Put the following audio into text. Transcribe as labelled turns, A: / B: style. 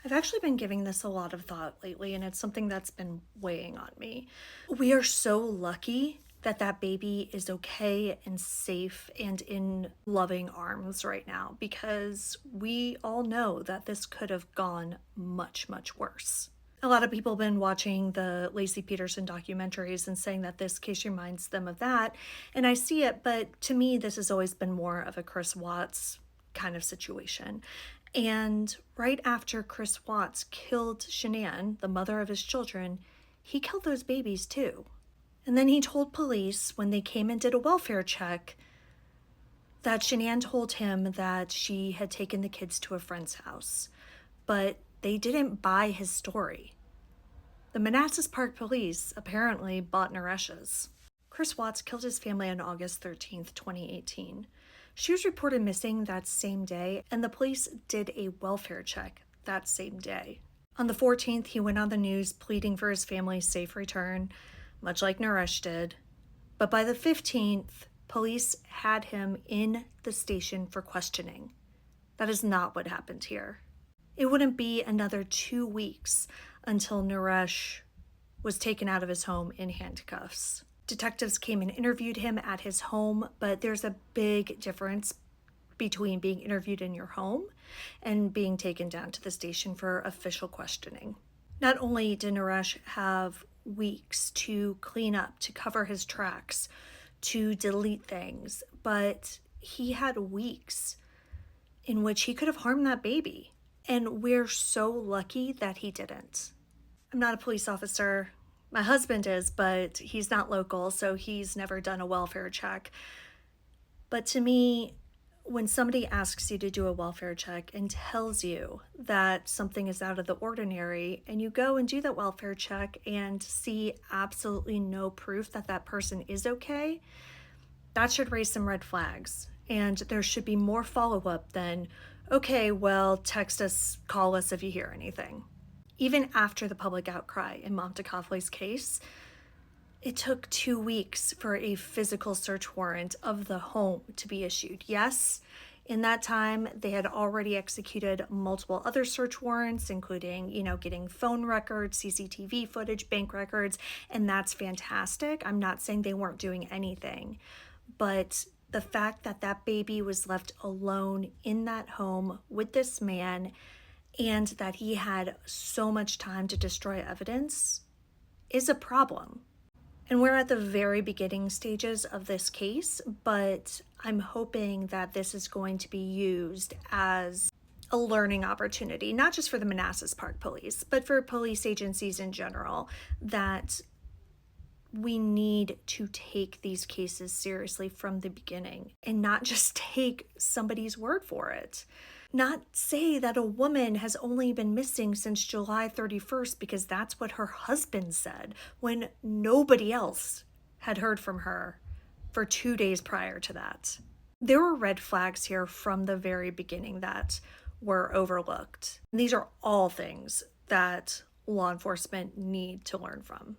A: I've actually been giving this a lot of thought lately, and it's something that's been weighing on me. We are so lucky that that baby is okay and safe and in loving arms right now because we all know that this could have gone much, much worse. A lot of people have been watching the Lacey Peterson documentaries and saying that this case reminds them of that. And I see it, but to me, this has always been more of a Chris Watts kind of situation. And right after Chris Watts killed Shanann, the mother of his children, he killed those babies too. And then he told police when they came and did a welfare check that Shanann told him that she had taken the kids to a friend's house. But they didn't buy his story. The Manassas Park Police apparently bought Naresh's. Chris Watts killed his family on August 13th, 2018. She was reported missing that same day, and the police did a welfare check that same day. On the 14th, he went on the news pleading for his family's safe return, much like Naresh did. But by the 15th, police had him in the station for questioning. That is not what happened here. It wouldn't be another 2 weeks until Naresh was taken out of his home in handcuffs. Detectives came and interviewed him at his home, but there's a big difference between being interviewed in your home and being taken down to the station for official questioning. Not only did Naresh have weeks to clean up, to cover his tracks, to delete things, but he had weeks in which he could have harmed that baby. And we're so lucky that he didn't. I'm not a police officer. My husband is, but he's not local, so he's never done a welfare check. But to me, when somebody asks you to do a welfare check and tells you that something is out of the ordinary, and you go and do that welfare check and see absolutely no proof that that person is okay, that should raise some red flags. And there should be more follow-up than, okay, well, text us, call us if you hear anything. Even after the public outcry in Mamta Kafle's case, it took 2 weeks for a physical search warrant of the home to be issued. Yes, in that time, they had already executed multiple other search warrants, including, getting phone records, CCTV footage, bank records, and that's fantastic. I'm not saying they weren't doing anything, but the fact that that baby was left alone in that home with this man and that he had so much time to destroy evidence is a problem. And we're at the very beginning stages of this case, but I'm hoping that this is going to be used as a learning opportunity, not just for the Manassas Park Police, but for police agencies in general, that we need to take these cases seriously from the beginning and not just take somebody's word for it. Not say that a woman has only been missing since July 31st because that's what her husband said when nobody else had heard from her for 2 days prior to that. There were red flags here from the very beginning that were overlooked. These are all things that law enforcement need to learn from.